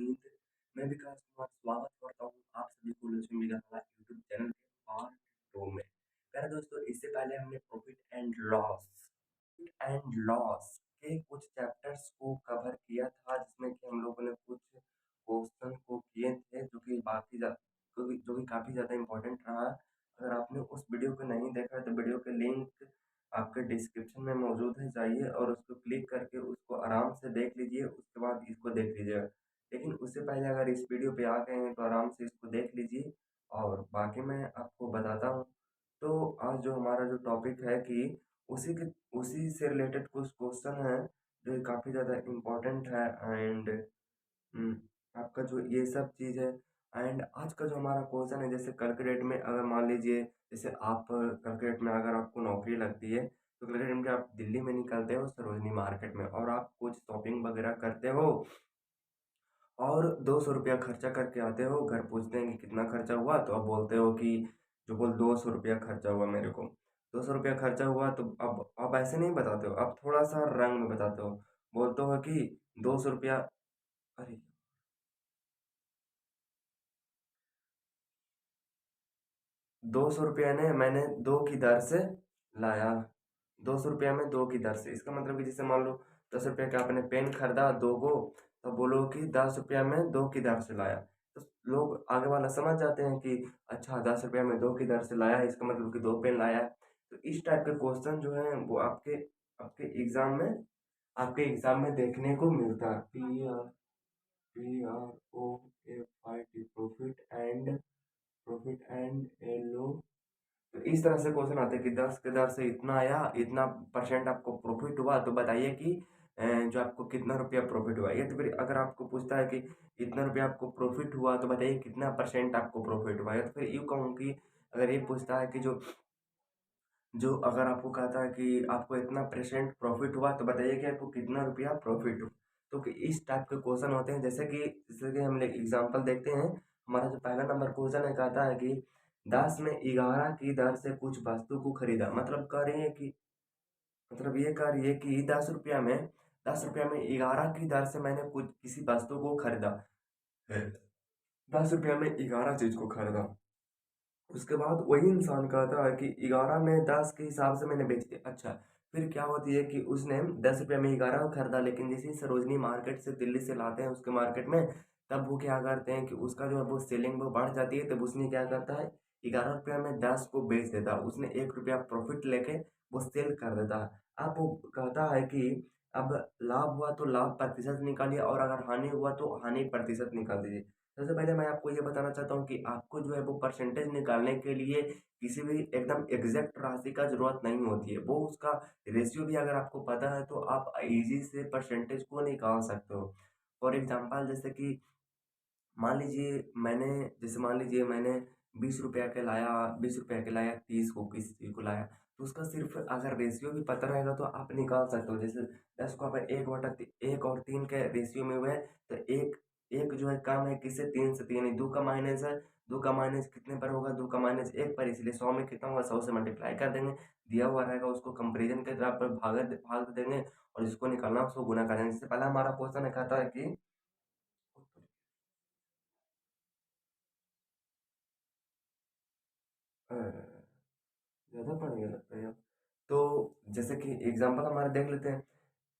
उम्मीद। मैं विकास कुमार स्वागत करता हूँ आप सभी को लक्ष्मी मेघालय यूट्यूब चैनल के पार्ट 2 में। प्यारे दोस्तों, इससे पहले हमने प्रॉफिट एंड लॉस के कुछ चैप्टर्स को कवर किया था, जिसमें कि हम लोगों ने कुछ क्वेश्चन को किए थे जो कि काफ़ी ज़्यादा इम्पोर्टेंट रहा। अगर आपने उस वीडियो को नहीं देखा है तो वीडियो के लिंक आपके डिस्क्रिप्शन में मौजूद है, जाइए और उसको क्लिक करके उसको आराम से देख लीजिए, उसके बाद इसको देख लीजिएगा। लेकिन उससे पहले अगर इस वीडियो पे आ गए हैं तो आराम से इसको देख लीजिए और बाकी मैं आपको बताता हूँ। तो आज जो हमारा जो टॉपिक है कि उसी के उसी से रिलेटेड कुछ क्वेश्चन हैं जो काफ़ी ज़्यादा इम्पोर्टेंट है। एंड हुँ, आपका जो ये सब चीज़ है। एंड आज का जो हमारा क्वेश्चन है, जैसे कल के डेट में अगर मान लीजिए जैसे आप कल के डेट में अगर आपको नौकरी लगती है, तो कल के डेट में आप दिल्ली में निकलते हो सरोजनी मार्केट में और आप कुछ शॉपिंग वगैरह करते हो और ₹200 खर्चा करके आते हो, घर पूछते हैं कि कितना खर्चा हुआ? तो आप बोलते हो कि जो बोल ₹200 खर्चा हुआ मेरे को। ₹200 खर्चा हुआ तो अब आप ऐसे नहीं बताते हो, आप थोड़ा-सा रंग में बताते हो। बोलते हो कि ₹200। अरे! ₹200 ने मैंने 2 की दर से लाया। ₹200 में 2 की दर से, इसका मतलब कि जैसे मान लो ₹10 का आपने पेन खरीदा 2 गो, तो बोलो कि ₹10 में 2 की दर से लाया। तो लोग आगे वाला समझ जाते हैं कि अच्छा ₹10 में 2 की दर से लाया है, इसका मतलब कि 2 पेन लाया है। तो इस टाइप के क्वेश्चन जो हैं वो आपके आपके एग्ज़ाम में देखने को मिलता है। PROFIT, profit and allow. तो इस तरह से क्वेश्चन आते हैं कि 10 के दर से इतना आया, इतना परसेंट आपको प्रॉफिट हुआ, तो बताइए कि जो आपको कितना रुपया प्रॉफिट हुआ। या तो फिर अगर आपको पूछता है कि इतना रुपया आपको प्रॉफिट हुआ, तो बताइए कितना परसेंट आपको प्रॉफिट हुआ। या तो फिर यूँ कहूँ कि अगर ये पूछता है कि जो जो अगर आपको कहता है कि आपको इतना परसेंट प्रॉफिट हुआ, तो बताइए कि आपको कितना रुपया प्रॉफिट हुआ। तो कि इस टाइप के क्वेश्चन होते हैं, जैसे कि हम लोग एग्जांपल देखते हैं। हमारा जो पहला नंबर क्वेश्चन है, कहता है कि 10 में 11 की दर से कुछ वस्तु को खरीदा। मतलब ये कह रही है कि 10 रुपया में 11 की दर से मैंने कुछ किसी वस्तु को खरीदा। 10 रुपया में 11 चीज को खरीदा। उसके बाद वही इंसान कहता है कि 11 में 10 के हिसाब से मैंने बेच दिया। अच्छा, फिर क्या होती है कि उसने 10 रुपये में 11 खरीदा, लेकिन जैसे ही सरोजनी मार्केट से दिल्ली से लाते हैं उसके मार्केट में, तब वो क्या करते हैं कि उसका जो है वो सेलिंग वो बढ़ जाती है। तब उसने क्या करता है, 11 रुपये में 10 को बेच देता है। उसने 1 रुपया प्रॉफिट लेके वो सेल कर देता है। अब वो कहता है कि अब लाभ हुआ तो लाभ प्रतिशत निकालिए और अगर हानि हुआ तो हानि प्रतिशत निकाल दीजिए। सबसे पहले मैं आपको ये बताना चाहता हूँ कि आपको जो है वो परसेंटेज निकालने के लिए किसी भी एकदम एग्जैक्ट राशि का ज़रूरत नहीं होती है। वो उसका रेशियो भी अगर आपको पता है तो आप ईज़ी से परसेंटेज को निकाल सकते हो। फॉर एग्ज़ाम्पल मान लीजिए मैंने ₹20 के लाया 30 को किसी चीज़ को लाया, तो उसका सिर्फ़ अगर रेशियो भी पता रहेगा तो आप निकाल सकते हो। जैसे 10 को अगर 1 और 3 के रेशियो में हुए हैं, तो 1 1 जो है कम है किससे, 3 से। 3 2 का माइनस है, 2 का माइनस कितने पर होगा, 2 का माइनस 1 पर, इसलिए 100 में कितना होगा, 100 से मल्टीप्लाई कर देंगे। दिया हुआ रहेगा उसको कंपैरिज़न के आधार पर भाग देंगे और जिसको निकालना है उसको गुणा कर देंगे। इससे पहला हमारा क्वेश्चन है, कहता है कि अ ज़्यादा पड़ गया लगता है यार। तो जैसे कि एग्ज़ाम्पल हमारा देख लेते हैं।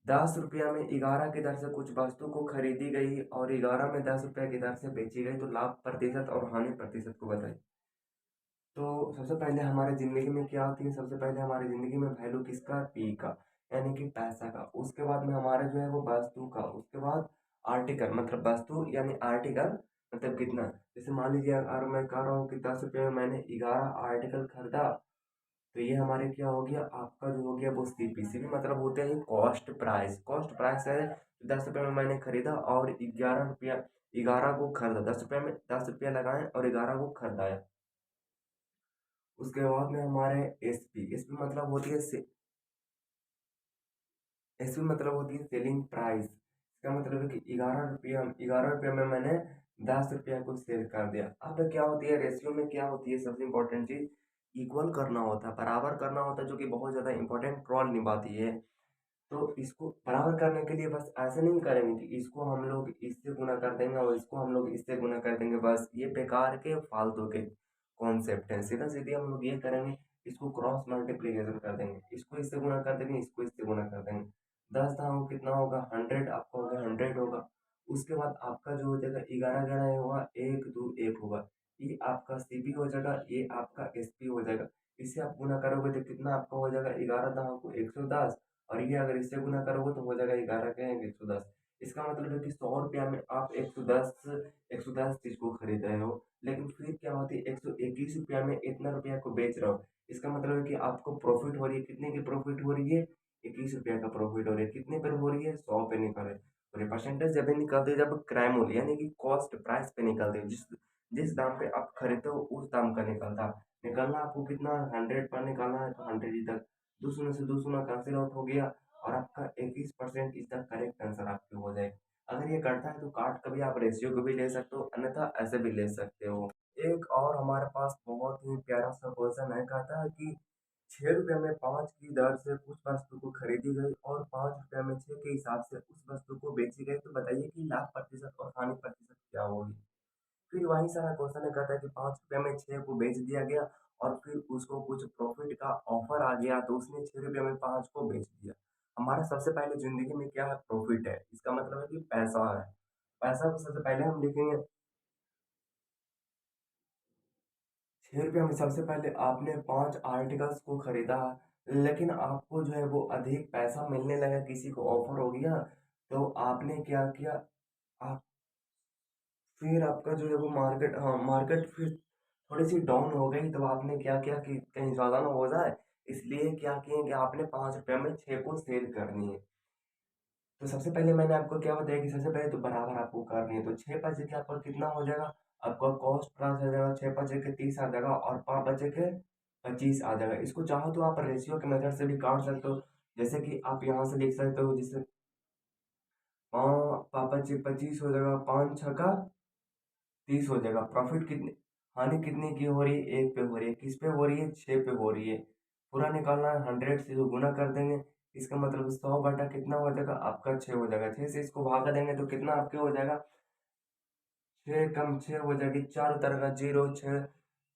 ₹10 में 11 की दर से कुछ वस्तु को खरीदी गई और 11 में ₹10 की दर से बेची गई, तो लाभ प्रतिशत और हानि प्रतिशत को बताइए। तो सबसे पहले हमारी ज़िंदगी में क्या होती है, सबसे पहले हमारी ज़िंदगी में वैल्यू किसका, पी का, यानी कि पैसा का। उसके बाद में हमारा जो है वो वस्तु का। उसके बाद आर्टिकल मतलब वस्तु यानी आर्टिकल मतलब कितना। जैसे मान लीजिए अगर मैं कह रहा हूँ कि ₹10 में मैंने 11 आर्टिकल खरीदा, तो ये हमारे क्या हो गया, आपका जो हो गया वो सीपी। सीपी मतलब होते हैं कॉस्ट प्राइस। कॉस्ट प्राइस है 10 रुपये में मैंने खरीदा और 11 रुपया, 11 को खरीदा। 10 रुपये में 10 रुपया लगाए और 11 को खरीदाया। उसके बाद में हमारे एसपी। एसपी मतलब होती है सेलिंग प्राइस। इसका मतलब है कि 11 रुपया में मैंने 10 रुपया को सेल कर दिया। अब क्या होती है, रेशियो में क्या होती है, सबसे इंपॉर्टेंट चीज इक्वल करना होता है, बराबर करना होता है, जो कि बहुत ज्यादा इंपॉर्टेंट रोल निभाती है। तो इसको बराबर करने के लिए बस ऐसे नहीं करेंगे कि इसको हम लोग इससे गुना कर देंगे और इसको हम लोग इससे गुना कर देंगे, बस ये बेकार के फालतू के कॉन्सेप्ट हैं। सीधा सीधे हम लोग ये करेंगे, इसको क्रॉस मल्टीप्लीकेशन कर देंगे, इसको इससे गुना कर देंगे, इसको इससे गुना कर देंगे। 10 दाओ कितना होगा 100, आपका होगा 100 होगा। उसके बाद आपका जो हो जाएगा 11 11 ये होगा, 1 2 1 होगा। ये आपका सीपी हो जाएगा, ये आपका एसपी हो जाएगा। इससे आप गुना करोगे तो कितना आपका हो जाएगा, 11 दाओ को 110, और ये अगर इससे गुना करोगे तो हो जाएगा 11 के 110। इसका मतलब है कि 100 रुपया में आप 110 चीज को खरीद रहे हो, लेकिन फिर क्या होती है 121 रुपया में इतना रुपया को बेच रहे हो। इसका मतलब है कि आपको प्रॉफिट हो रही है, कितने की प्रॉफिट हो रही है, 21 रुपया का प्रॉफिट हो रही है। कितने पर हो रही है, 100 पे निकल रही है। और ये परसेंटेज जब भी निकलते हैं जब क्रय मूल्य यानी कि कॉस्ट प्राइस पे निकलते हैं, जिस जिस दाम पे आप खरीदते हो उस दाम का निकलता है। निकलना आपको कितना 100 पर निकालना है तो 100 इधर, दूसरे से दूसरा कैंसिल आउट हो गया, और आपका 21% इज द करेक्ट आंसर आपकी हो जाएगा। अगर ये कटता है तो काट कभी आप रेशियो को भी ले सकते हो, अन्यथा ऐसे भी ले सकते हो। एक और हमारे पास बहुत ही प्यारा सा क्वेश्चन है, कहता है कि 6 रुपये में 5 की दर से उस वस्तु को खरीदी गई और 5 रुपये में 6 के हिसाब से उस वस्तु को बेची गई, तो बताइए कि लाभ प्रतिशत और हानि प्रतिशत क्या होगी। फिर वही सारा क्वेश्चन है, कहता है कि 5 रुपये में 6 को बेच दिया गया और फिर उसको कुछ प्रॉफिट का ऑफर आ गया तो उसने 6 रुपये में 5 को बेच दिया। हमारा सबसे पहले जिंदगी में क्या है, प्रॉफिट है, इसका मतलब है कि पैसा है। पैसा को सबसे पहले हम लिखेंगे, 6 रुपये में सबसे पहले आपने 5 आर्टिकल्स को खरीदा, लेकिन आपको जो है वो अधिक पैसा मिलने लगा, किसी को ऑफर हो गया, तो आपने क्या किया, आप फिर आपका जो है वो मार्केट, हाँ मार्केट फिर थोड़ी सी डाउन हो गई, तो आपने क्या किया कि कहीं ज़्यादा ना हो जाए, इसलिए क्या किए कि आपने 5 रुपये में 6 को सेल करनी है। तो सबसे पहले मैंने आपको क्या बताया कि सबसे पहले तो बराबर आपको करनी है, तो 6 बचे के आपका कितना हो जाएगा, आपका कॉस्ट प्राइस आ जाएगा, 6 बचे के 30 आ जाएगा और 5 बचे के 25 आ जाएगा। इसको चाहो तो आप रेशियो के मेथड से भी काट सकते हो, जैसे कि आप यहाँ से लिख सकते हो, जिससे 5 25 हो जाएगा, 5 6 का 30 हो जाएगा। प्रॉफिट कितने, हानि कितने की हो रही है, 1 पे हो रही है, किस पे हो रही है, 6 पे हो रही है। पूरा निकालना है, 100 से जो गुना कर देंगे, इसका मतलब 100 बटा कितना हो जाएगा आपका, 6 हो जाएगा। 6 से इसको भागा देंगे तो कितना आपके हो जाएगा, 6 कम 6 हो जाएगी, चारों तरफ का जीरो, 6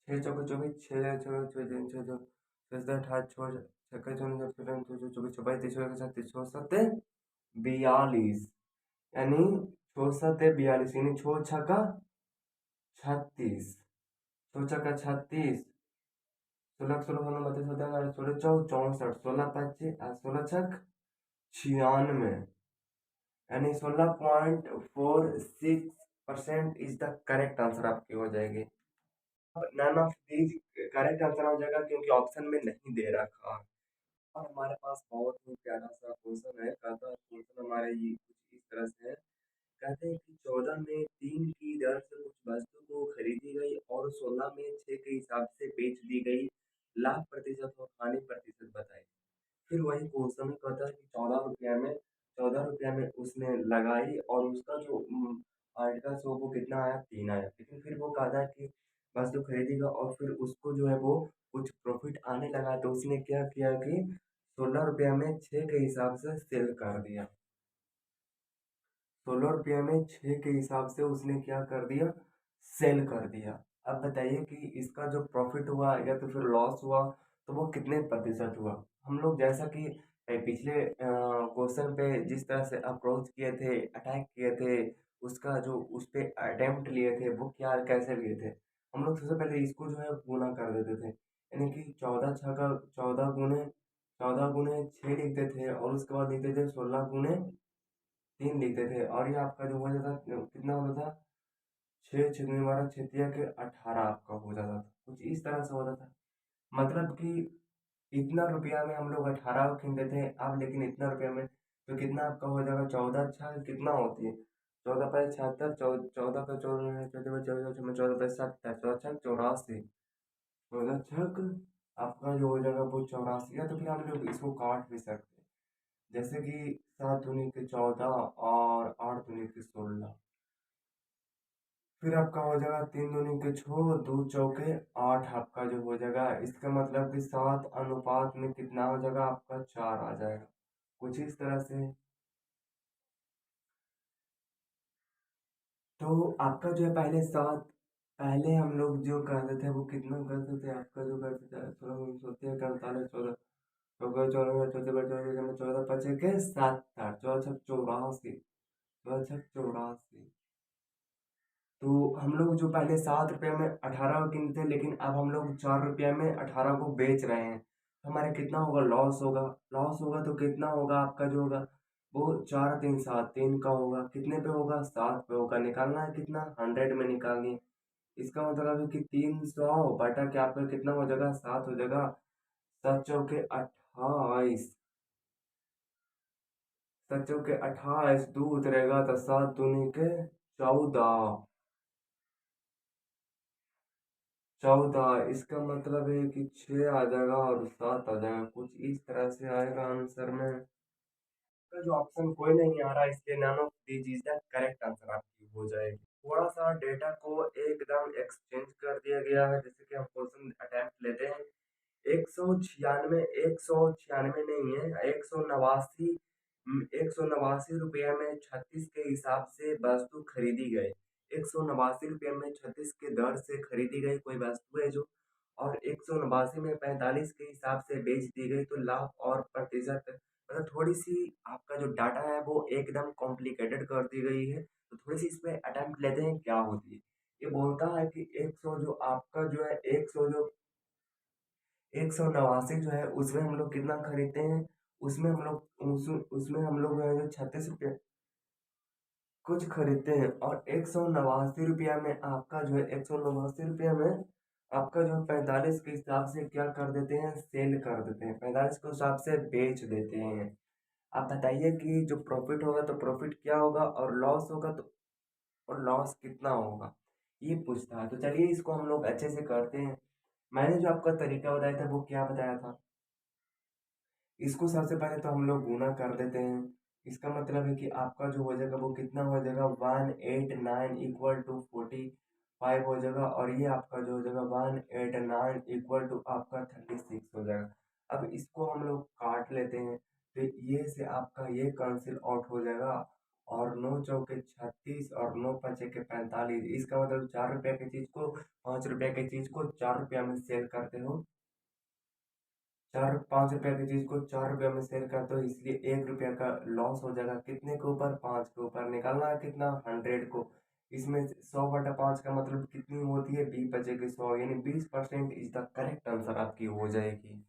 6 चौके 24, 6 6 6 3 6 2 6 18 6 छक्के चौके 24 24 26 37 64 42, यानी 64 42, यानी 6 छक्का 36, 6 छक्का 36, 16 16 बत्तीस होता है, 16 4 64, 16 25 16 छक 96, यानी 16.46% इज द करेक्ट आंसर आपकी हो जाएगी। None of these correct answer हो जाएगा क्योंकि ऑप्शन में नहीं दे रखा। और हमारे पास बहुत ही प्यारा सा क्वेश्चन है, कहता है क्वेश्चन हमारे ये कुछ इस तरह से है, कहते हैं कि 14 में 3 की दर से कुछ वस्तु को खरीदी गई और 16 में 6 के हिसाब से बेच दी गई, लाभ प्रतिशत और हानि प्रतिशत बताइए। फिर वही क्वेश्चन कहता है कि 14 रुपया में उसने लगाई और उसका जो आर्टिकल सो वो कितना आया, 3 आया, लेकिन फिर वो कहता है कि वस्तु खरीदेगा और फिर उसको जो है वो कुछ प्रॉफिट आने लगा, तो उसने क्या किया कि 16 रुपया में 6 के हिसाब से सेल कर दिया। 16 रुपया में 6 के हिसाब से उसने क्या कर दिया, सेल कर दिया। अब बताइए कि इसका जो प्रॉफिट हुआ या तो फिर लॉस हुआ, तो वो कितने प्रतिशत हुआ। हम लोग जैसा कि पिछले क्वेश्चन पे जिस तरह से अप्रोच किए थे, अटैक किए थे, उसका जो उस पे अटेम्प्ट लिए थे वो क्या कैसे लिए थे, हम लोग सबसे पहले इसको जो है गुना कर देते थे, यानी कि 14 गुने लिखते थे और उसके बाद लिखते थे 16 गुने 3 लिखते थे, और ये आपका जो हो जाता कितना होता था, 6 6 12 6 के 18 आपका हो जाता था, कुछ इस तरह से होता था। मतलब कि इतना रुपया में हम लोग 18 खरीदते थे, अब लेकिन इतना रुपया में तो कितना आपका हो जाएगा, 14 कितना होती है, 14 5 76, 14 का 14 14 14 14 74, 14 आपका जो हो जाएगा वो 84, या तो फिर हम लोग इसको काट भी सकते हैं, जैसे कि 7 दूनी के 14 और 8 दूनी के 16, फिर आपका हो जाएगा 3 दूनी के 6, 2 चौके 8 आपका जो हो जाएगा, इसका मतलब कि 7 अनुपात में कितना हो जाएगा आपका, 4 आ जाएगा। कुछ इस तरह से। तो आपका जो है पहले हम लोग जो करते थे वो कितना करते थे, आपका जो करते थे थोड़ा हम सोचते हैं कि 48 14 चौदह चौदह चौदह चौदह पचे के 7 चौदह 84 चौदह 84। तो हम लोग जो पहले 7 रुपये में 18 को किनते थे, लेकिन अब हम लोग 4 रुपये में 18 को बेच रहे हैं, तो हमारे कितना होगा, लॉस होगा। लॉस होगा तो कितना होगा आपका जो होगा, वो 4 3 7 3 का होगा, कितने पे होगा, 7 पे होगा। निकालना है कितना, 100 में निकालनी। इसका मतलब है कि 300 बटा के आपका कितना हो जाएगा, 7 हो जाएगा। 7 चौके 28, 7 चौके 28, दो उतरेगा तो 7 दूनी के 14, 14। इसका मतलब है कि 6 आ जाएगा और 7 आ जाएगा, कुछ इस तरह से आएगा आंसर में। का जो ऑप्शन कोई नहीं आ रहा, इसलिए none of these is the correct answer आपकी हो जाएगी। थोड़ा सा डेटा को एकदम एक्सचेंज कर दिया गया है, जैसे कि हम क्वेश्चन अटेम्प्ट लेते हैं। 196, 196 नहीं है, 189, 189 रुपया में 36 के हिसाब से वस्तु खरीदी गई। 189 रुपया में 36 के दर से खरीदी गई कोई वस्तु है जो, और 189 में 45 के हिसाब से बेच दी गई, तो लाभ और प्रतिशत, मतलब थोड़ी सी आपका जो डाटा है वो एकदम कॉम्प्लिकेटेड कर दी गई है। तो थोड़ी सी इसमें अटेम्प्ट लेते हैं क्या होती है। ये बोलता है कि 100 जो आपका जो है 100 जो 189 जो है उसमें हम लोग कितना खरीदते हैं, उसमें हम लोग जो है जो 36 रुपये कुछ खरीदते हैं, और 189 रुपया में आपका जो है 189 रुपया में आपका जो 45 के हिसाब से क्या कर देते हैं, सेल कर देते हैं, 45 के हिसाब से बेच देते हैं। आप बताइए कि जो प्रॉफिट होगा तो प्रॉफिट क्या होगा, और लॉस होगा तो और लॉस कितना होगा, ये पूछता है। तो चलिए इसको हम लोग अच्छे से करते हैं। मैंने जो आपका तरीका बताया था वो क्या बताया था, इसको सबसे पहले तो हम लोग गुना कर देते हैं। इसका मतलब है कि आपका जो हो जाएगा वो कितना हो जाएगा, 189 = 45 हो जाएगा, और ये आपका जो हो जाएगा 189 आपका 36 हो जाएगा। अब इसको हम लोग काट लेते हैं, तो ये से आपका ये कैंसिल आउट हो जाएगा, और 9 चौके 36 और 9 पचे के 45। इसका मतलब 4 रुपये की चीज को, 5 रुपये की चीज को 4 रुपया में सेल करते हो, 5 रुपए की चीज को 4 रुपये में सेल करते हो, इसलिए 1 रुपया का लॉस हो जाएगा। कितने के ऊपर, 5 के ऊपर। निकालना है कितना, 100 को। इसमें 100/5 का मतलब कितनी होती है, 20 बचे के 100, यानी 20% इज द करेक्ट आंसर आपकी हो जाएगी।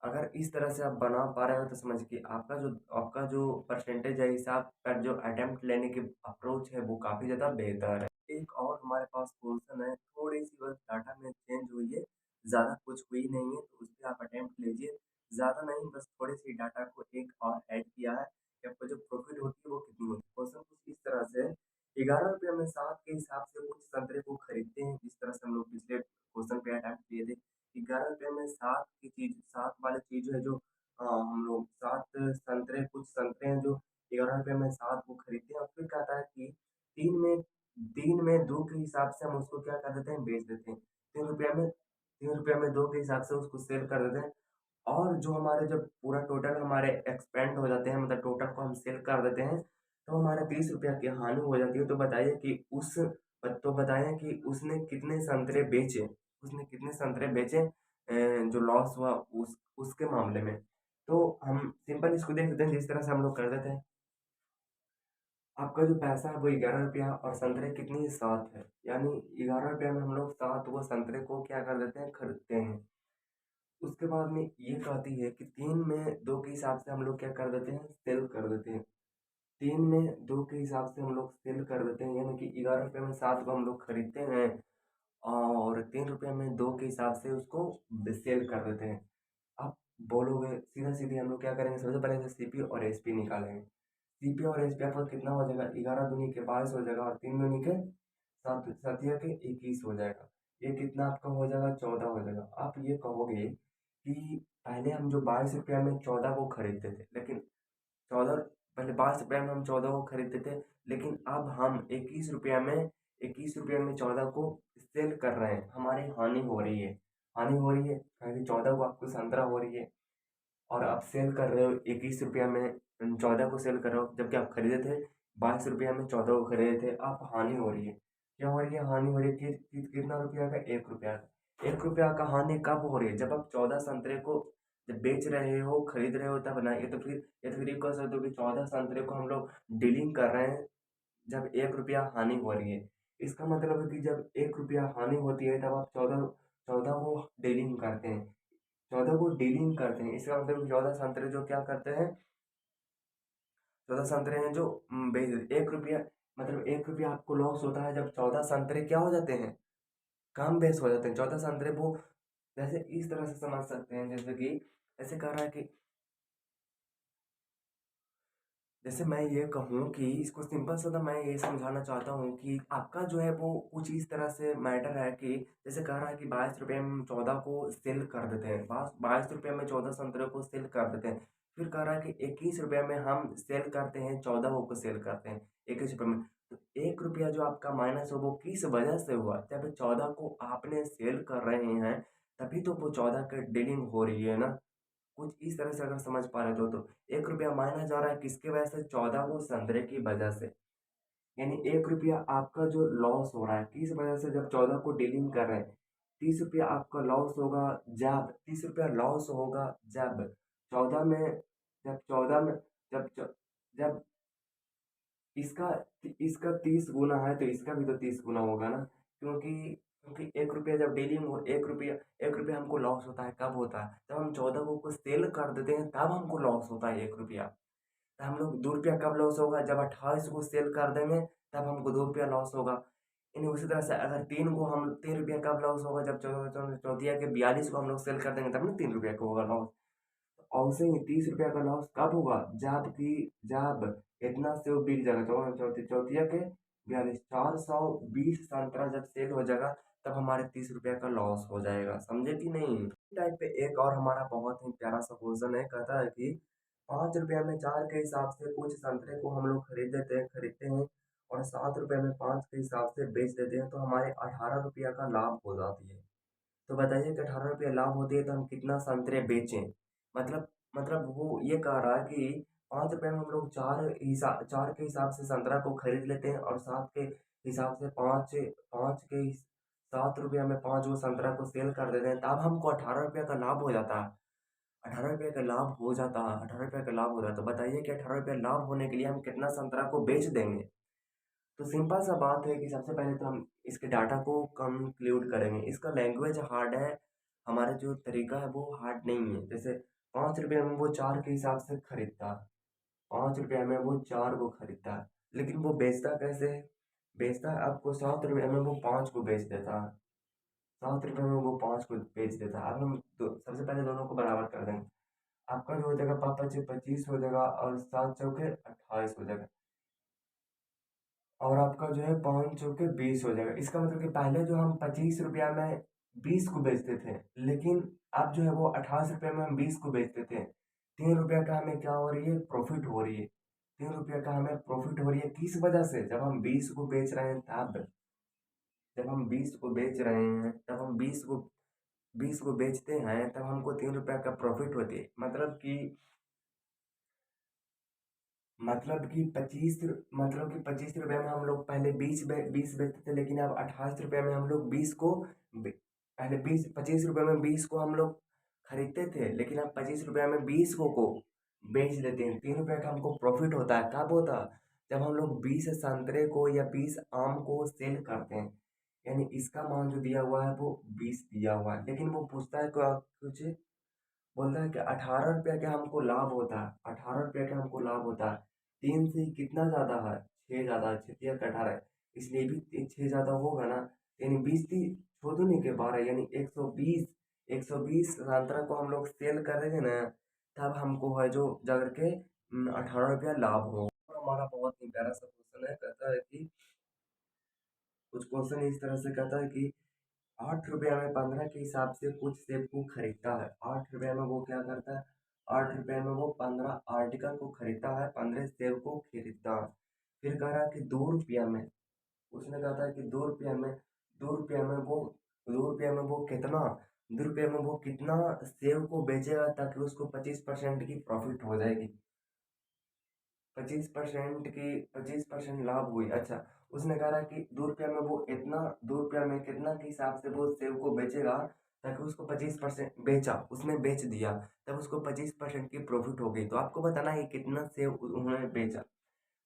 अगर इस तरह से आप बना पा रहे हो तो समझिए आपका जो परसेंटेज है, हिसाब पर जो अटेम्प्ट लेने की अप्रोच है वो काफ़ी ज़्यादा बेहतर है। एक और हमारे पास क्वेश्चन है, थोड़ी सी बस डाटा में चेंज हुई है, ज़्यादा कुछ हुई नहीं है, तो उस पर आप अटेम्प्ट लीजिए। ज़्यादा नहीं, बस थोड़ी सी डाटा को एक और ऐड किया है कि आपको जो प्रॉफिट होती है वो कितनी होती है। क्वेश्चन कुछ इस तरह से है, 11 रुपये में 7 के हिसाब से कुछ संतरे को खरीदते हैं, जिस तरह से हम लोग पिछले क्वेश्चन पे अटेम्प्ट लिए थे। 11 रुपये में 7 वाली चीज है जो, हम लोग 7 संतरे, कुछ संतरे हैं जो 11 रुपये में 7 को खरीदते हैं, और फिर कहता है कि तीन में 2 के हिसाब से हम उसको क्या कर देते हैं, बेच देते हैं। 3 रुपये में 2 के हिसाब से उसको सेल कर देते हैं, और जो हमारे जब पूरा टोटल हमारे एक्सपेंड हो जाते हैं, मतलब टोटल को हम सेल कर देते हैं, तो हमारे 30 रुपया की हानि हो जाती है। तो बताइए कि उसने कितने संतरे बेचे, जो लॉस हुआ उसके मामले में। तो हम सिंपल इसको देख लेते हैं, जिस तरह से हम लोग कर देते हैं। आपका जो पैसा है वो 11 रुपया, और संतरे कितनी, 7 है, यानी 11 रुपया में हम लोग 7 वो संतरे को क्या कर देते हैं, खरीदते हैं। उसके बाद में ये कहती है कि 3 में 2 के हिसाब से हम लोग क्या कर देते हैं, सेल कर देते हैं। 3 में 2 के हिसाब से हम लोग सेल कर देते हैं, यानी कि 11 रुपये में 7 को हम लोग खरीदते हैं, और 3 रुपये में 2 के हिसाब से उसको सेल कर देते हैं। आप बोलोगे सीधा सीधी हम लोग क्या करेंगे, सबसे पहले तो सीपी और एसपी निकालेंगे। सीपी और एसपी आपका कितना हो जाएगा, 11 दूनी के 22 हो जाएगा, और 3 दूनी के 7 7 21 हो जाएगा। ये कितना आपका हो जाएगा, 14 हो जाएगा। आप ये कहोगे कि पहले हम जो 22 रुपया में 14 को खरीदते थे, लेकिन 14 पहले 22 रुपया में हम 14 को खरीदते थे, लेकिन अब हम 21 रुपया में 14 को सेल कर रहे हैं, हमारी हानि हो रही है। हानि हो रही है क्योंकि 14 को आपको संतरा हो रही है। और आप सेल कर रहे हो 21 रुपया में, 14 को सेल कर रहे हो, जबकि आप खरीदे थे 22 रुपया में, 14 को खरीदे थे, आप हानि हो रही है। क्या हो रही है? हानि हो रही है कितना रुपया का? 1 रुपया का। 1 रुपया का हानि कब हो रही है? जब आप 14 संतरे को जब बेच रहे हो, खरीद रहे हो, तब ना। ये तो फिर ये कह सकते हो कि 14 संतरे को हम लोग डीलिंग कर रहे हैं जब 1 रुपया हानि हो रही है। इसका मतलब है कि जब 1 रुपया हानि होती है तब आप चौदह चौदह को डीलिंग करते हैं, 14 को डीलिंग करते हैं। इसका मतलब 14 संतरे जो क्या करते हैं, 14 संतरे हैं जो बेच देते 1 रुपया। मतलब 1 रुपया आपको लॉस होता है जब 14 संतरे क्या हो जाते हैं, कम बेच हो जाते हैं। 14 संतरे वो जैसे इस तरह से समझ सकते हैं, जैसे कि ऐसे कह रहा है कि जैसे मैं ये कहूँ कि इसको सिंपल सा, तो मैं ये समझाना चाहता हूँ कि आपका जो है वो कुछ इस तरह से मैटर है कि जैसे कह रहा है कि 22 रुपये में 14 को सेल कर देते हैं, 22 रुपये में 14 संतरे को सेल कर देते हैं। फिर कह रहा है कि 21 रुपये में हम सेल करते हैं, 14 को सेल करते हैं 21 रुपये में। तो 1 रुपया जो आपका माइनस हो वो किस वजह से हुआ? जब 14 को आपने सेल कर रहे हैं तभी तो वो 14 की डीलिंग हो रही है ना। कुछ इस तरह से अगर समझ पा रहे तो 1 रुपया माइनस जा रहा है किसके वजह से? 14 को संतरे की वजह से। यानी 1 रुपया आपका जो लॉस हो रहा है किस वजह से? जब 14 को डीलिंग कर रहे हैं। 30 रुपया आपका लॉस होगा जब 30 रुपया लॉस होगा जब 14 में, जब 14 में, जब जब इसका इसका 30 गुना है तो इसका भी तो 30 गुना होगा ना। क्योंकि क्योंकि 1 रुपया जब डीलिंग हो, 1 रुपया हमको लॉस होता है कब होता है? जब हम 14 को कुछ सेल कर देते हैं तब हमको लॉस होता है 1 रुपया। तो हम लोग 2 रुपया कब लॉस होगा? जब 28 को सेल कर देंगे तब हमको 2 रुपया लॉस होगा। यानी उसी तरह से अगर 3 रुपया कब लॉस होगा? जब चौथिया के 42 को हम लोग सेल कर देंगे तब ना 3 रुपया का होगा लॉस। और उसे ही 30 रुपया का लॉस कब होगा? जब इतना सेव बिक जाएगा, चौथिया के 42, 420 संतरा जब सेल हो जाएगा तब हमारे 30 रुपया का लॉस हो जाएगा। समझे कि नहीं? टाइप पे एक और हमारा बहुत ही प्यारा सा क्वेश्चन है, कहता है कि 5 रुपया में 4 के हिसाब से कुछ संतरे को हम लोग खरीदते हैं और 7 रुपये में 5 के हिसाब से बेच देते हैं, तो हमारे 18 रुपया का लाभ हो जाती है। तो बताइए कि 18 रुपये लाभ होती है तो हम कितना संतरे बेचें? मतलब मतलब वो ये कह रहा है कि 5 रुपये में हम लोग चार के हिसाब से संतरा को खरीद लेते हैं और 7 रुपया में 5 वो संतरा को सेल कर देते हैं, तब हमको 18 रुपये का लाभ हो जाता है। 18 रुपये का लाभ हो जाता है, 18 रुपये का लाभ हो रहा है। तो बताइए कि 18 रुपये लाभ होने के लिए हम कितना संतरा को बेच देंगे? तो सिंपल सा बात है कि सबसे पहले तो हम इसके डाटा को कंक्लूड करेंगे। इसका लैंग्वेज हार्ड है, हमारा जो तरीका है वो हार्ड नहीं है। जैसे 5 रुपये में वो 4 के हिसाब से खरीदता है, 5 रुपये में वो 4 को खरीदता है, लेकिन वो बेचता कैसे है? बेचता है आपको 7 रुपये में, वो 5 को बेच देता है। 7 रुपये में वो 5 को बेच देता है। अब हम सबसे पहले दोनों को बराबर कर देंगे। आपका जो हो जाएगा, 5 पच्चीस हो जाएगा और 7 चौके 28 हो जाएगा। और आपका जो है 5 चौके 20 हो जाएगा। इसका मतलब कि पहले जो हम 25 रुपया में 20 को बेचते थे, लेकिन अब जो है वो 28 रुपये में हम 20 को बेचते थे। 3 रुपया का हमें क्या हो रही है? प्रॉफिट हो रही है। 3 रुपया का हमें प्रॉफिट हो रही है किस वजह से? जब हम 20 को बेच रहे हैं तब, जब हम 20 को बेच रहे हैं तब हम 20 को बेचते हैं तब हमको 3 रुपया का प्रॉफिट होती है। मतलब कि 25 रुपये में हम लोग पहले 20 बेचते थे, लेकिन अब 28 रुपये में हम लोग 20 को पहले 25 रुपये में 20 को हम लोग खरीदते थे, लेकिन अब 25 रुपये में 20 को बेच देते हैं। 3 रुपये का हमको प्रॉफिट होता है। कब होता है? जब हम लोग 20 संतरे को या 20 आम को सेल करते हैं। यानी इसका मान जो दिया हुआ है वो 20 दिया हुआ है, लेकिन वो पूछता है कुछ, बोलता है कि 18 रुपया का हमको लाभ होता है, 18 रुपया का हमको लाभ होता है। 3 से कितना ज़्यादा है? 6 ज़्यादा है, 6 का 18 है, इसलिए भी 6 ज़्यादा होगा ना। यानी 20 थी, के 12, यानी 120 संतरा को हम लोग सेल करेंगे ना, तब हमको है जो जाकर के 18 रुपया लाभ हो। और हमारा बहुत ही प्यारा सा क्वेश्चन है, कहता है कि कुछ क्वेश्चन इस तरह से कहता है कि 8 रुपया में 15 के हिसाब से कुछ सेब को खरीदता है। 8 रुपया में वो क्या करता है? 8 रुपया में वो 15 आर्टिकल को खरीदता है, 15 सेब को खरीदता है। फिर कह रहा है कि 2 रुपया में, उसने कहा था कि 2 रुपया में 2 रुपया में वो 2 रुपया में वो कितना ₹2 में वो कितना सेव को बेचेगा ताकि उसको 25% की प्रॉफ़िट हो जाएगी। 25% की 25% लाभ हुई। अच्छा, उसने कहा कि ₹2 में वो इतना ₹2 में कितना के हिसाब से वो सेव को बेचेगा ताकि उसको 25% बेचा, उसने बेच दिया, तब उसको 25% की प्रॉफ़िट हो गई। तो आपको बताना है कितना सेव उन्होंने बेचा।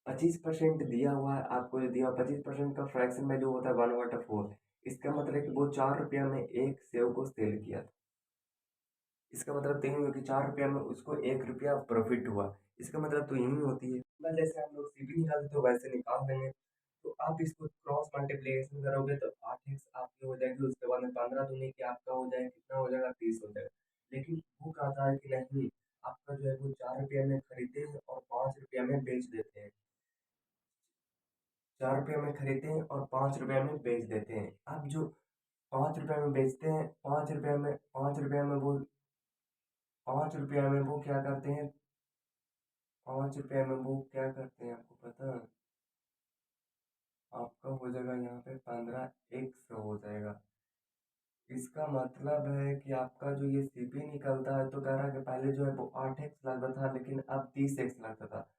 25% दिया हुआ है, आपको जो दिया 25% का फ्रैक्शन वैल्यू होता है 1/4। इसका मतलब है कि वो ₹4 में एक सेव को सेल किया था। इसका मतलब तो यही हुआ कि ₹4 में उसको ₹1 प्रॉफ़िट हुआ। इसका मतलब तो यही होती है। बस जैसे हम लोग सीपी निकालते तो वैसे निकाल देंगे। तो आप इसको क्रॉस मल्टीप्लिकेशन करोगे तो 8x आपकी हो जाएगी, उसके बाद में 15 दूनी की आपका हो जाएगा, कितना हो जाएगा 30 हो जाएगा। लेकिन वो कहता है कि नहीं, आपका जो है वो ₹4 में खरीदते हैं और ₹5 में बेच देते हैं। ₹4 में खरीदते हैं और ₹5 में बेच देते हैं। अब जो ₹5 में बेचते हैं, ₹5 में वो ₹5 में वो क्या करते हैं, ₹5 में वो क्या करते हैं आपको पता है? आपका हो जाएगा यहाँ पे 15x हो जाएगा। इसका मतलब है कि आपका जो ये सीपी निकलता है तो कह रहा है कि पहले जो है वो 8x लगता था लेकिन अब 30x लगता था।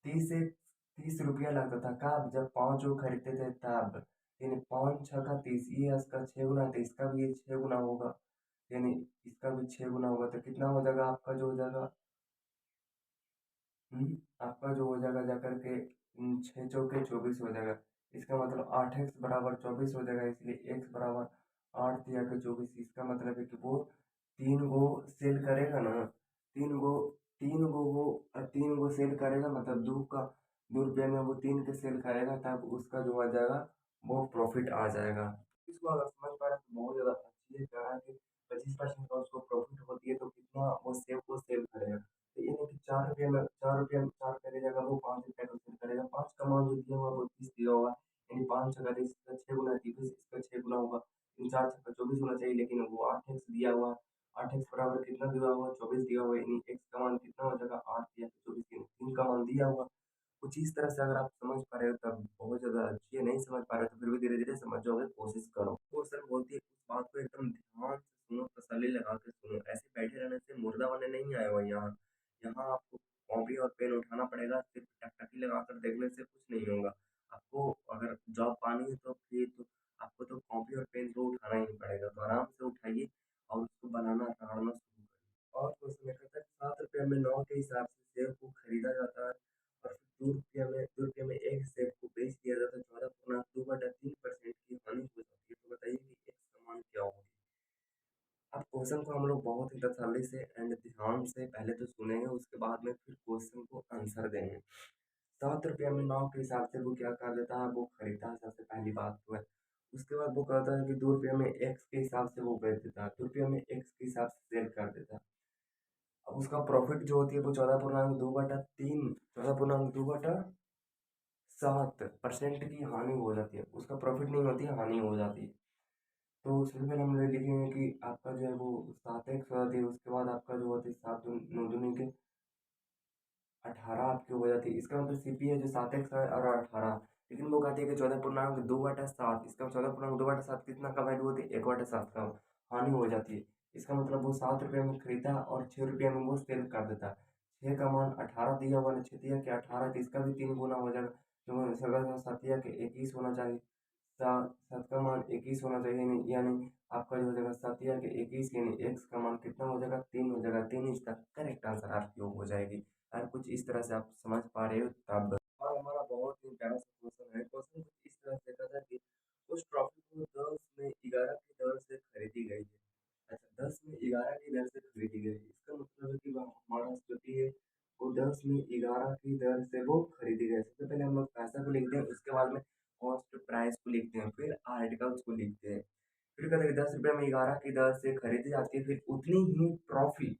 30 रुपया लगता था कब, जब 5 वो खरीदते थे तब। यानी 5 छः का 30, ये इसका 6 गुना, तो इसका भी ये 6 गुना होगा। यानी इसका भी 6 गुना होगा तो कितना हो जाएगा आपका जो हो जाएगा, आपका जो हो जाएगा जाकर के 6 चौके 24 हो जाएगा। इसका मतलब 8x बराबर 24 हो जाएगा, इसलिए x बराबर 8 तिया के 24। इसका मतलब है कि वो 3 गो सेल करेगा ना, 3 गो 3 गो वो 3 गो सेल करेगा, मतलब ₹2 में वो 3 के सेल करेगा, तब उसका जो आ जाएगा वो प्रॉफिट आ जाएगा। इसको अगर समझ पा रहे हैं तो बहुत ज़्यादा अच्छी है। कहा कि 25% का उसको प्रॉफिट होती है तो कितना वो सेव को सेल करेगा। तो ये नहीं कि ₹4 में 4 करे जाएगा, वो ₹5 का सेल करेगा। 5 का मान जो दिया हुआ वो 30 दिया हुआ है, यानी 5 छक्का 30, इसका 6 गुना 30, इसका 6 गुना होगा, इन 4 छक्का 24 होना चाहिए, लेकिन वो 8x दिया हुआ है। 8x बराबर कितना दिया हुआ है, 24 दिया हुआ है, यानी x का मान कितना हो जाएगा, 8 या 24, तीन का मान दिया हुआ। कुछ इस तरह से अगर आप समझ पा रहे हो तब बहुत ज़्यादा अच्छी है, नहीं समझ पा रहे हो तो फिर भी धीरे-धीरे समझ जाओगे, कोशिश करो। वो सर बोलती है उस बात को एकदम ध्यान से सुनो, तसल्ली लगा के सुनो। ऐसे बैठे रहने से मुर्दा बनने नहीं आए हो यहाँ। यहाँ आपको कॉपी और पेन उठाना पड़ेगा, सिर्फ टकटकी लगाकर देखने से कुछ नहीं होगा। आपको अगर जॉब पानी है तो फिर तो आपको तो कॉपी और पेन तो उठाना ही पड़ेगा। तो आराम से उठाइए और उसको बनाना, रगड़ना शुरू करिए। और कुछ नहीं कहता, ₹7 में 9 के हिसाब से सेब को खरीदा जाता है और फिर ₹2 में एक सेब को बेच दिया जाता है। 14.2/3% की हानि हो जाती है। तो बताइए कि एक समान क्या होगी। अब क्वेश्चन को हम लोग बहुत ही तसल्ली से एंड ध्यान से पहले तो सुनेंगे, उसके बाद में फिर क्वेश्चन को आंसर देंगे। ₹7 में 9 के हिसाब से वो क्या कर देता है, वो खरीदता है, सबसे पहली बात तो है। उसके बाद वो कहता है कि ₹2 में एक्स के हिसाब से वो बेच देता है, ₹2 में एक्स के हिसाब से सेल कर देता है। अब उसका प्रॉफिट जो होती है वो 14.2/3, 14.2/7% की हानि हो जाती है। उसका प्रॉफिट नहीं होती है, हानि हो जाती है। तो उसमें फिर हम लोग लिखेंगे कि आपका जो है वो 7x हो जाती है, उसके बाद आपका जो होती है 7 9 दूनी के 18 आपकी हो जाती है। इसका मतलब सीपी है जो 7x है और 18, लेकिन वो कहती है कि 14.2/7। इसका 14.2/7 कितना का वैल्यू होती है, 1/7 का हानि हो जाती है। इसका मतलब वो ₹7 में खरीदा और ₹6 में वो सेल कर देता है। 6 का मान 18 दिया हुआ है, 6 दिया कि 18, तो इसका भी 3 गुना हो जाएगा, तो सगा 7 दिया कि 21 होना चाहिए। 7 का मान 21 होना चाहिए, यानी आपका जो हो जाएगा 7 या कि 21, यानी x का मान कितना हो जाएगा, 3 हो जाएगा। 3 इज द करेक्ट आंसर आपकी हो जाएगी। अगर कुछ इस तरह से आप समझ पा रहे हो तब। और हमारा बहुत ही प्यारा सा क्वेश्चन है। क्वेश्चन कुछ इस तरह से था कि उस ट्रॉफी को 10 में 11 की दर से खरीदी गई है। अच्छा, 10 में 11 की दर से खरीदी गई है, इसका मतलब है कि हमारा जो भी है वो 10 में 11 की दर से वो खरीदी गई। सबसे पहले हम लोग पैसा को लिखते हैं, उसके बाद में कॉस्ट प्राइस को लिखते हैं, फिर आर्टिकल्स को लिखते हैं। फिर कहते हैं ₹10 में 11 की दर से खरीदी जाती है, फिर उतनी ही ट्रॉफी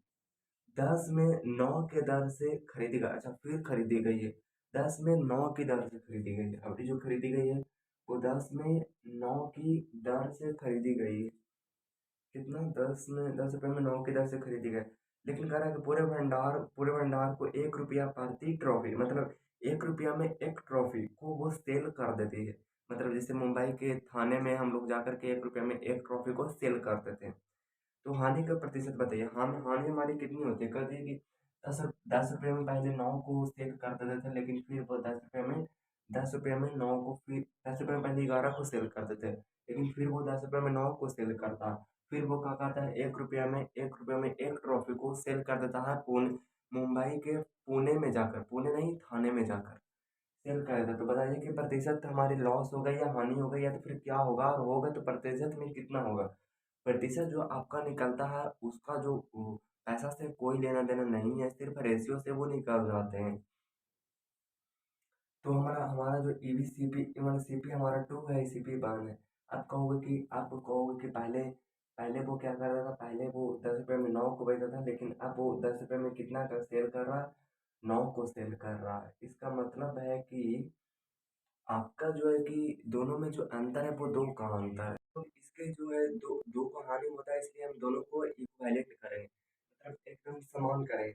10 में 9 के दर से खरीदी गई। अच्छा, फिर खरीदी गई है, 10 में 9 की दर से खरीदी गई है। अभी जो खरीदी गई है वो 10 में 9 की दर से खरीदी गई है। कितना, 10 रुपये में 9 की दर से खरीदी गई। लेकिन कह रहा है कि पूरे भंडार को ₹1 प्रति ट्रॉफी, मतलब ₹1 में एक ट्रॉफी को वो सेल कर देती है। मतलब जैसे मुंबई के थाने में हम लोग जाकर के ₹1 में एक ट्रॉफी को सेल कर देते हैं। तो हानि का प्रतिशत बताइए, हानि हमारी कितनी होती है? कहते हैं कि 10 रुपये में पहले 9 को सेल कर देते थे, लेकिन फिर वो 10 रुपये में 9 को, फिर 10 रुपये में पहले 11 को सेल कर देते, लेकिन फिर वो 10 रुपये में 9 को सेल करता। फिर वो क्या करता है, 1 रुपये में एक ट्रॉफी को सेल कर देता है पुणे, मुंबई के पुणे में जाकर, पुणे नहीं थाने में जाकर सेल कर देता। तो बताइए कि प्रतिशत हमारी लॉस हो गई या हानि हो गई, या तो फिर क्या होगा, और होगा तो प्रतिशत में कितना होगा? प्रतिशत जो आपका निकलता है उसका जो पैसा से कोई लेना देना नहीं है, सिर्फ रेशियो से वो निकल जाते हैं। तो हमारा हमारा जो ईवीसीपी वन सीपी हमारा 2 है, ईसीपी 1 है। आप कहोगे कि पहले पहले वो क्या कर रहा था, पहले वो 10 रुपये में 9 को बेचता था, लेकिन अब वो 10 रुपये में कितना का सेल कर रहा है, 9 को सेल कर रहा है। इसका मतलब है कि आपका जो है कि दोनों में जो अंतर है वो 2 का अंतर है। तो इसके जो है 2 को हानि होता है, इसलिए हम दोनों को इक्विवेलेंट करें, मतलब एकदम समान करें।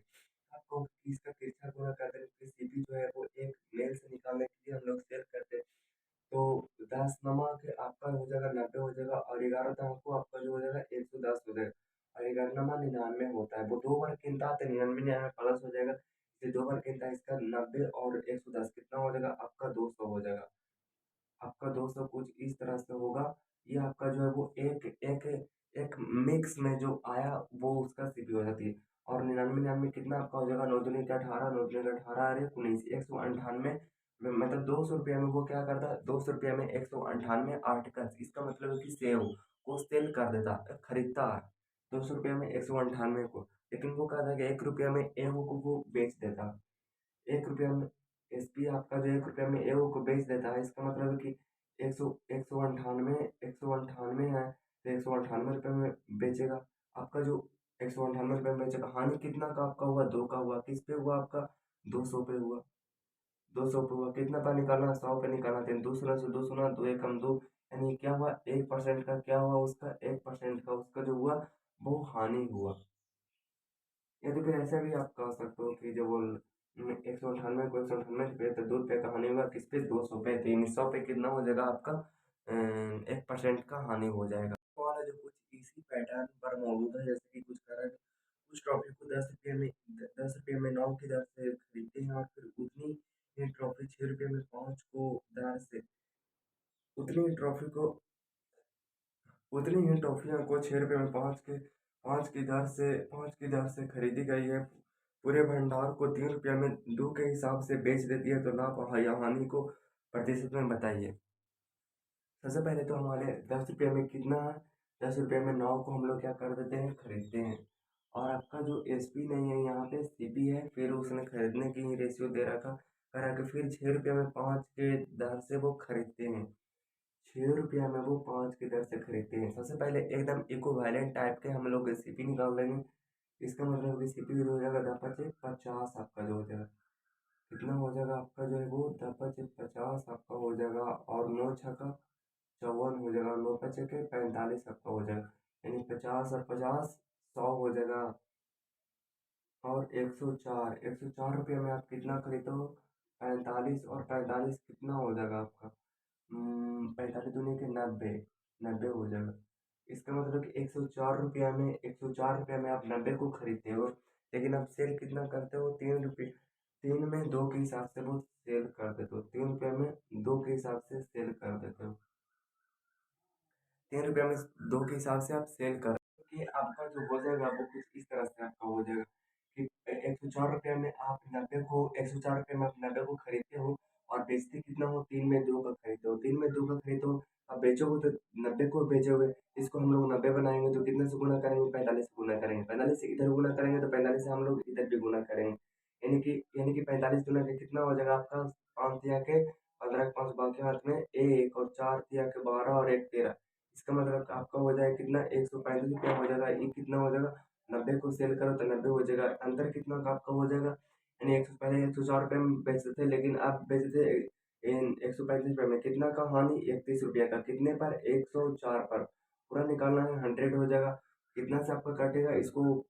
आपको इसका तिरछा गुणा कर दें, फिर सीपी जो है वो एक मेल से निकालने के लिए हम लोग सेल करते हैं। तो 10 नमक आपका हो जाएगा 90 हो जाएगा, और 11 तम्बाकू आपका जो हो जाएगा 110 हो जाएगा, और 11 नमा 99 होता है। वो 2 बार गिनता है तो 99 प्लस हो जाएगा, ये 2 बार गिनता है, इसका 90 और 110 कितना हो जाएगा, आपका 200 हो जाएगा। आपका 200 कुछ इस तरह से होगा। ये आपका जो है वो एक एक एक मिक्स में जो आया वो उसका सीपी हो जाती है। और 99 कितना आपका हो जाएगा, 9 दूनी के 18, 9 दूनी के 18, अरे 19, 198 मतलब 200 रुपये में वो क्या करता है, 200 रुपये में 198 आर्टिकल्स, इसका मतलब है कि सेव को सेल कर देता है, खरीदता है 200 रुपये में 198 को, लेकिन वो कहता है कि 1 रुपया में ए को वो बेच देता। 1 रुपया में एसपी आपका जो 1 रुपया में एओ को बेच देता है, इसका मतलब है कि 100 198 है, तो 198 रुपये में बेचेगा। आपका जो 198 रुपये में बेचेगा, हानि कितना का आपका हुआ, 2 का हुआ। किस पे हुआ आपका, 200 पे हुआ। 200 पे हुआ, कितना पे निकालना, 100 पे निकालना, तो दूसरा से 2 सुना, 2 एकम 2, यानी क्या हुआ, 1% का क्या हुआ, उसका 1% का उसका जो हुआ वो हानि हुआ। या तो फिर ऐसा भी आप कह सकते हो कि जो वो 198 को 198 रुपये, तो 2 रुपये का हानि हुआ, किस पे, 200 पे, तो यानी 100 पे कितना हो जाएगा आपका, 1% का हानि हो जाएगा। तो वाला जो कुछ इसी पैटर्न पर मौजूद है, जैसे कि कुछ कह रहा है, कुछ ट्रॉफी को 10 रुपये में 9 की दर से खरीदते हैं, और फिर उतनी ही ट्रॉफी 6 रुपये में 5 को दर से, उतनी ही ट्रॉफी को उतनी ही टॉफियों को 6 रुपये में 5 की दर से खरीदी गई है। पूरे भंडार को 3 रुपये में 2 के हिसाब से बेच देती है, तो लाभ या हानि को प्रतिशत में बताइए। सबसे पहले तो हमारे 10 रुपये में कितना है, 10 रुपये में 9 को हम लोग क्या कर देते हैं, खरीदते हैं। और आपका जो एसपी नहीं है, यहाँ पे सीपी है, फिर उसने खरीदने की ही रेशियो दे रखा करा के, फिर 6 रुपये में 5 के दर से वो खरीदते हैं। 6 रुपया में वो 5 की दर से खरीदते हैं। सबसे पहले एकदम इक्विवेलेंट टाइप के हम लोग सीपी निकाल लेंगे। इसका मतलब कि सीपी हो जाएगा 10×50 आपका जो हो जाएगा, कितना हो जाएगा आपका जो है वो 10×50 आपका हो जाएगा, और 9×6 = 54 हो जाएगा, 9×5 = 45 आपका हो जाएगा, यानी 50 और 50 100 हो जाएगा। और 104 रुपये में आप कितना खरीदो, 45, और 45 कितना हो जाएगा आपका, 45 दूनी के 90, 90 हो जाएगा। इसका मतलब कि 104 रुपया में आप 90 को खरीदते हो, लेकिन आप सेल कितना करते हो, 3 रुपये, 3 में 2 के हिसाब से वो सेल कर देते हो, 3 रुपये में 2 के हिसाब से सेल कर देते हो, 3 रुपये में 2 के हिसाब से आप सेल कर, कि आपका जो हो जाएगा वो कुछ इस तरह से आपका हो जाएगा कि 104 रुपये में आप 90 को खरीदते हो, और बेचते कितना हो, 3 में 2 का खरीदते हो, 3 में 2 का खरीदते हो। अब बेचोगे तो 90 को बेचोगे, इसको हम लोग 90 बनाएंगे तो कितने से गुना करेंगे, 45 से गुना करेंगे, 45 से इधर गुना करेंगे तो 45 से हम लोग इधर भी गुना करेंगे, यानी कि 45 गुना के कितना हो जाएगा आपका, 5 दिया के 15, 5 बाकी हाथ में 1, और 4 दिया के 12, और 1 13, इसका मतलब आपका हो जाएगा कितना, 135 रुपया हो जाएगा। ये कितना हो जाएगा, 90 को सेल करो तो 90 हो जाएगा, अंतर कितना का आपका हो जाएगा, यानी 100, पहले 104 रुपये में बेचते थे, लेकिन आप बेचते 135 रुपये में, कितना का हानि, 31 रुपया का, कितने पर, 104 पर, पूरा निकालना है, 100 हो जाएगा। कितना से आपका कटेगा इसको,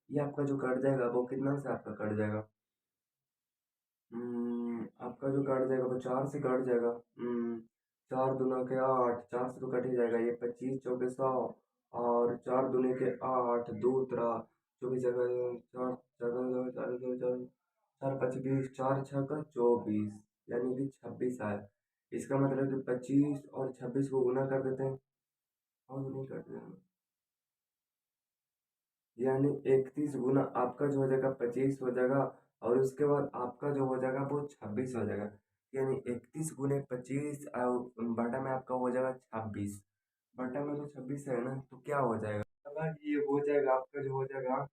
ये आपका जो कट जाएगा वो कितना से आपका कट जाएगा, आपका जो कट जाएगा वो 4 से कट जाएगा। 4 दूना के 8, 4 से तो कट ही जाएगा, ये 25 चौके 100, और चार दूनी के आठ, दो त्रा चौबीस जगह चार जगह चार चार चार चार पच्चीस बीस, चार छक्का 24, यानी कि 26 आए। इसका मतलब कि 25 और 26 को गुना कर देते हैं, और नहीं करते हैं, यानी 31 गुना आपका जो हो जाएगा 25 हो जाएगा, और उसके बाद आपका जो हो जाएगा वो 26 हो जाएगा। यानी 31 गुने 25 बटा में आपका हो जाएगा 26, बटा में तो 26 है ना, तो क्या हो जाएगा, अगर ये हो जाएगा आपका जो हो जाएगा,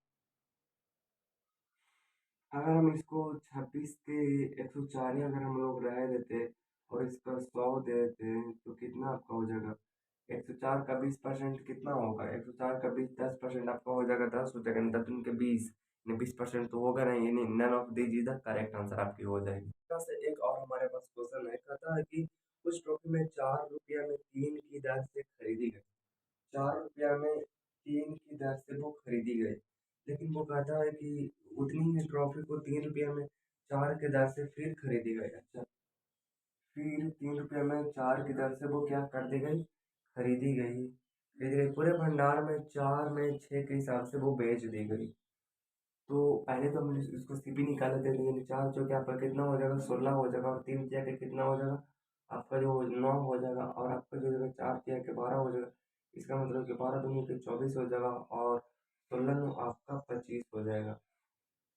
अगर हम इसको 26 के 104 अगर हम लोग रह देते और इसका 100 दे देते तो कितना आपका हो जाएगा, 104 का 20% कितना होगा, 104 का 10% आपका हो जाएगा 10 हो जाएगा, 10 के 20 20% तो होगा नहीं, यानी none of these is the correct answer आपकी हो जाएगी। यहाँ से एक और हमारे पास क्वेश्चन है, कहता है कि कुछ ट्रॉफी में 4 रुपया में 3 की दर से खरीदी गई, 4 रुपया में 3 की दर से वो खरीदी गई, लेकिन वो कहता है कि उतनी ही ट्रॉफी को 3 रुपया में 4 के दर से फिर खरीदी गई। अच्छा, फिर 3 रुपया में 4 की दर से वो क्या कर दी गई, खरीदी गई पूरे भंडार में 4 में 6 के हिसाब से वो बेच दी गई। तो पहले तो हम इसको सीपी निकाल लेते थे, यानी 4 जो कि आपका कितना हो जाएगा, 16 हो जाएगा, और 3 तिया के कितना हो जाएगा, आपका जो 9 हो जाएगा, और आपका जो जाएगा 4 तिया के 12 हो जाएगा। इसका मतलब कि 12 दूनी के 24 हो जाएगा, और 16 नु आपका 25 हो जाएगा,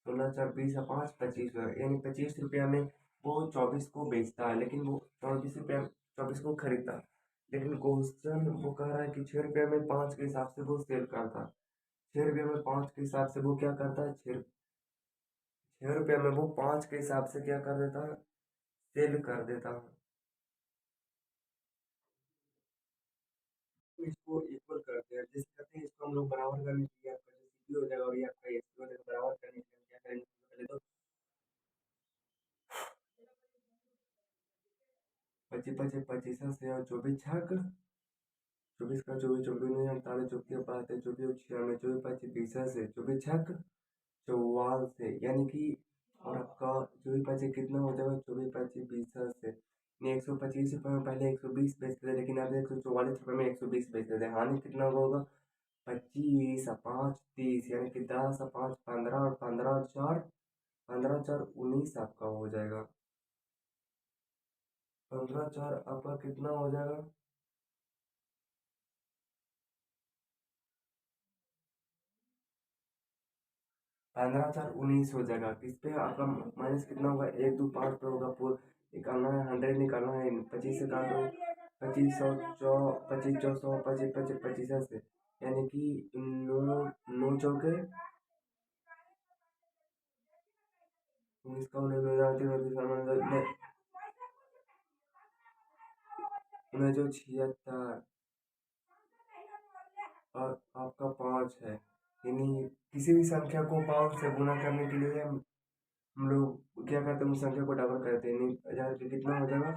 16 4 20 5 25 हो जाएगा, यानी 25 रुपया में वो 24 को बेचता है, लेकिन वो 24 रुपया 24 को खरीदता है, लेकिन क्वेश्चन वो कह रहा है कि 6 रुपया में 5 के हिसाब से वो सेल करता है, 6 रुपया में 5 के हिसाब से वो क्या करता है, 6 रुपया में वो 5 के हिसाब से क्या कर देता है, सेल कर देता है। तो इसको इक्वल करते हैं, जैसे करते हैं इसको हम लोग बराबर करने के लिए, आपका जो सीपी हो जाएगा और ये आपका एसपी हो जाएगा, बराबर करने के लिए हम क्या करेंगे, सबसे पहले तो 25 25 से और 24 छक 24 का 24 24 नहीं 48 चौकी बात है, 24 96 24 25 20 से 24 छक 44 से, यानी कि और आपका 24 25 कितना हो जाएगा, 24 25 20 से, नहीं 125 रुपये में पहले 120 बेचते थे, लेकिन अब 144 रुपये में 120 बेचते थे, हानि कितना होगा, 25 5 30, यानी कि 10 5 15 और 15 4 आपका हो जाएगा, 15 4 आपका कितना हो जाएगा, 15 4 19 हो जाएगा, किस पे आपका माइनस कितना होगा, 1 2 5 पे होगा, पूरा निकालना है, 100 निकालना है, 25 से काटो, 25 100 25 25 25 25 से, यानी कि 9 9 चौके 19 का 76, और आपका 5 है, यानी किसी भी संख्या को 5 से गुना करने के लिए हम लोग क्या करते हैं, उस संख्या को डबल करते हैं, यानी 1000 के कितना हो जाएगा,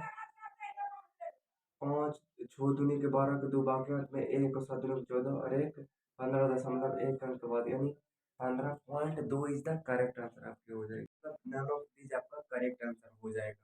5 छो दूनी के 12 के 2 बाकी अंक में 1 और 7 दूनी के 14 और 1 15.1 अंक के बाद, यानी 15.2 इज द करेक्ट आंसर आपकी हो जाएगी, मतलब नन ऑफ दीज आपका करेक्ट आंसर हो जाएगा।